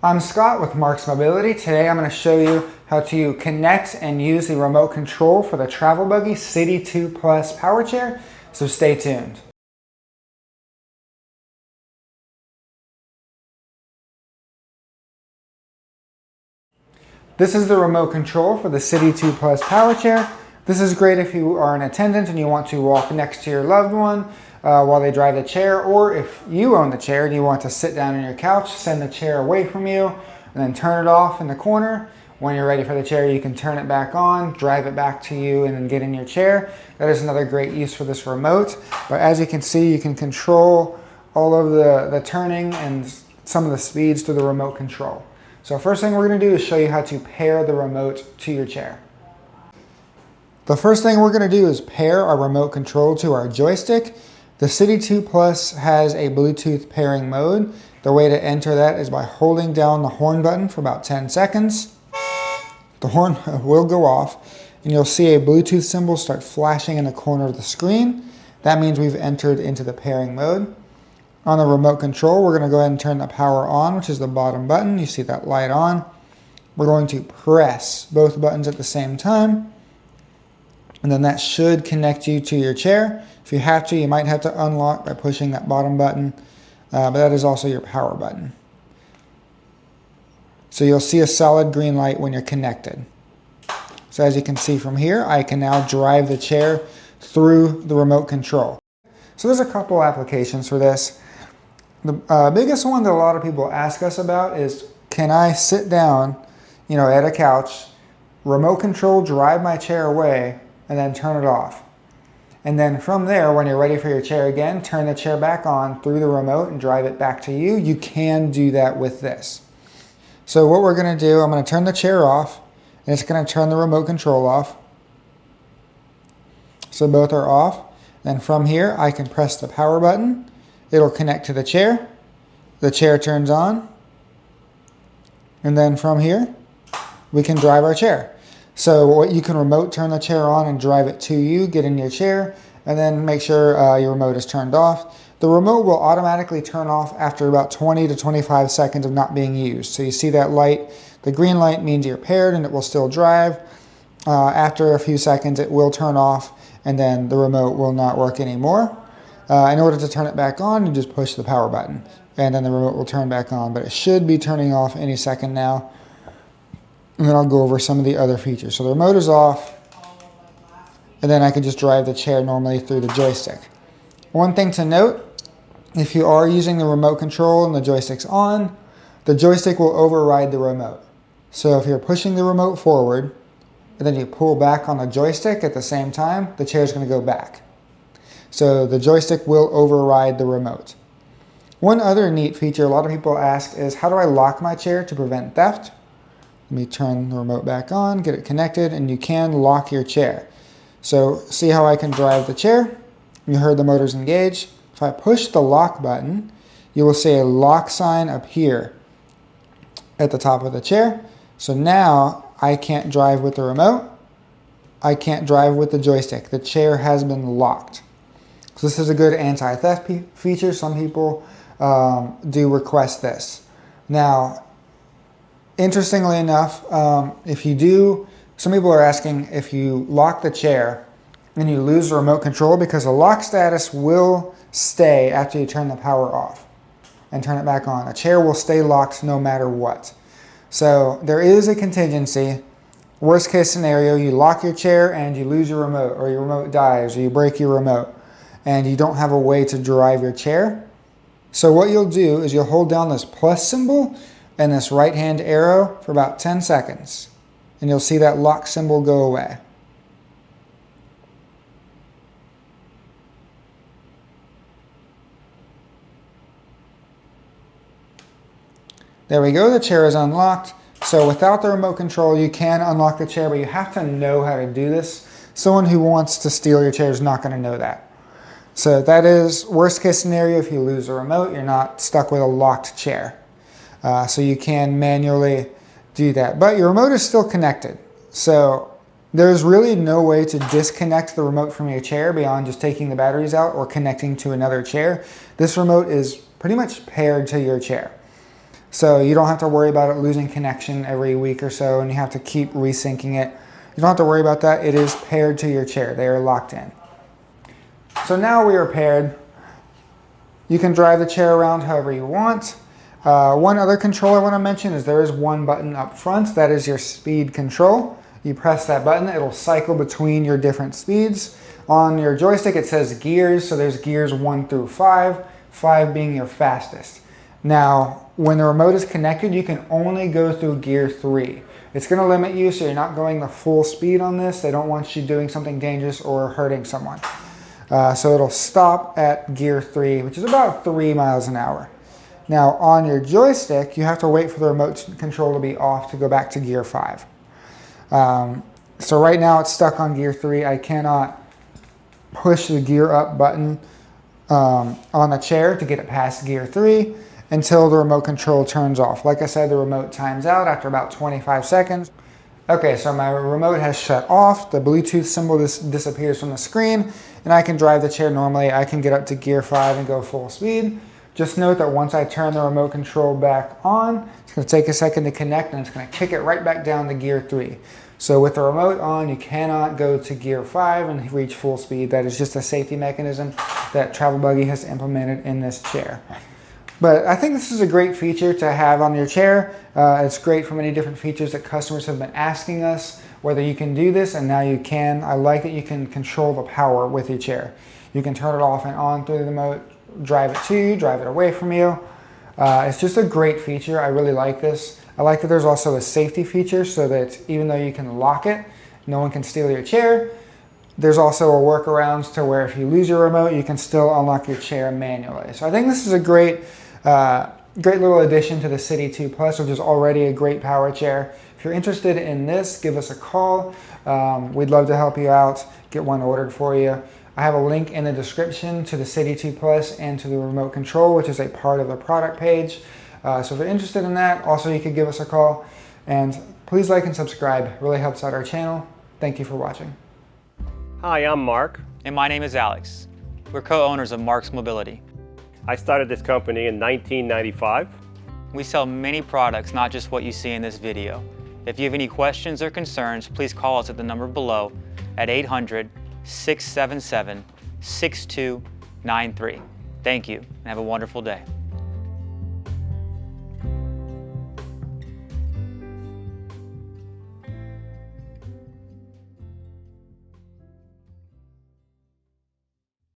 I'm Scott with Marcs Mobility. Today I'm going to show you how to connect and use the remote control for the Travel Buggy City 2 Plus power chair, so stay tuned. This is the remote control for the City 2 Plus power chair. This is great if you are an attendant and you want to walk next to your loved one while they drive the chair, or if you own the chair and you want to sit down on your couch, send the chair away from you, and then turn it off in the corner. When you're ready for the chair, you can turn it back on, drive it back to you, and then get in your chair. That is another great use for this remote. But as you can see, you can control all of the turning and some of the speeds through the remote control. So first thing we're going to do is show you how to pair the remote to your chair. The first thing we're going to do is pair our remote control to our joystick. The City 2 Plus has a Bluetooth pairing mode. The way to enter that is by holding down the horn button for about 10 seconds. The horn will go off and you'll see a Bluetooth symbol start flashing in the corner of the screen. That means we've entered into the pairing mode. On the remote control, we're going to go ahead and turn the power on, which is the bottom button. You see that light on. We're going to press both buttons at the same time, and then that should connect you to your chair. If you have to, you might have to unlock by pushing that bottom button, but that is also your power button. So you'll see a solid green light when you're connected. So as you can see from here, I can now drive the chair through the remote control. So there's a couple applications for this. The biggest one that a lot of people ask us about is, can I sit down, at a couch, remote control, drive my chair away, and then turn it off? And then from there, when you're ready for your chair again, turn the chair back on through the remote and drive it back to you. You can do that with this. So what we're going to do, I'm going to turn the chair off, and it's going to turn the remote control off. So both are off. Then from here, I can press the power button. It'll connect to the chair. The chair turns on. And then from here, we can drive our chair. So you can remote turn the chair on and drive it to you, get in your chair, and then make sure your remote is turned off. The remote will automatically turn off after about 20 to 25 seconds of not being used. So you see that light, the green light means you're paired and it will still drive. After a few seconds, it will turn off and then the remote will not work anymore. In order to turn it back on, you just push the power button and then the remote will turn back on, but it should be turning off any second now. And then I'll go over some of the other features. So the remote is off, and then I can just drive the chair normally through the joystick. One thing to note, if you are using the remote control and the joystick's on, the joystick will override the remote. So if you're pushing the remote forward, and then you pull back on the joystick at the same time, the chair is going to go back. So the joystick will override the remote. One other neat feature a lot of people ask is, how do I lock my chair to prevent theft? Let me turn the remote back on, get it connected, and you can lock your chair. So see how I can drive the chair? You heard the motors engage. If I push the lock button, you will see a lock sign appear at the top of the chair. So now I can't drive with the remote. I can't drive with the joystick. The chair has been locked. So this is a good anti-theft feature. Some people do request this. Now, interestingly enough, some people are asking if you lock the chair and you lose the remote control, because the lock status will stay after you turn the power off and turn it back on. A chair will stay locked no matter what. So there is a contingency. Worst case scenario, you lock your chair and you lose your remote, or your remote dies, or you break your remote, and you don't have a way to drive your chair. So what you'll do is you'll hold down this plus symbol and this right hand arrow for about 10 seconds, and you'll see that lock symbol go away. There we go, the chair is unlocked. So without the remote control, you can unlock the chair, but you have to know how to do this. Someone who wants to steal your chair is not going to know that. So that is worst case scenario. If you lose the remote, you're not stuck with a locked chair. So you can manually do that. But your remote is still connected. So there's really no way to disconnect the remote from your chair beyond just taking the batteries out or connecting to another chair. This remote is pretty much paired to your chair. So you don't have to worry about it losing connection every week or so and you have to keep resyncing it. You don't have to worry about that. It is paired to your chair. They are locked in. So now we are paired. You can drive the chair around however you want. One other control I want to mention is there is one button up front. That is your speed control. You press that button, it'll cycle between your different speeds. On your joystick it says gears, so there's gears 1 through 5, 5 being your fastest. Now, when the remote is connected, you can only go through gear 3. It's going to limit you, so you're not going the full speed on this. They don't want you doing something dangerous or hurting someone. So it'll stop at gear 3, which is about 3 miles an hour. Now, on your joystick, you have to wait for the remote control to be off to go back to gear 5. So right now it's stuck on gear 3. I cannot push the gear up button on the chair to get it past gear 3 until the remote control turns off. Like I said, the remote times out after about 25 seconds. Okay, so my remote has shut off. The Bluetooth symbol disappears from the screen and I can drive the chair normally. I can get up to gear 5 and go full speed. Just note that once I turn the remote control back on, it's going to take a second to connect and it's going to kick it right back down to gear 3. So with the remote on, you cannot go to gear 5 and reach full speed. That is just a safety mechanism that Travel Buggy has implemented in this chair. But I think this is a great feature to have on your chair. It's great for many different features that customers have been asking us whether you can do this, and now you can. I like that you can control the power with your chair. You can turn it off and on through the remote, drive it to you, drive it away from you. It's just a great feature. I really like this. I like that there's also a safety feature so that even though you can lock it, no one can steal your chair. There's also a workaround to where if you lose your remote, you can still unlock your chair manually. So I think this is a great little addition to the City 2 Plus, which is already a great power chair. If you're interested in this, give us a call. We'd love to help you out, get one ordered for you. I have a link in the description to the City 2 Plus and to the remote control, which is a part of the product page. So if you're interested in that, also you could give us a call. And please like and subscribe. It really helps out our channel. Thank you for watching. Hi, I'm Marc. And my name is Alex. We're co-owners of Marcs Mobility. I started this company in 1995. We sell many products, not just what you see in this video. If you have any questions or concerns, please call us at the number below at 800-677-6293. Thank you and have a wonderful day.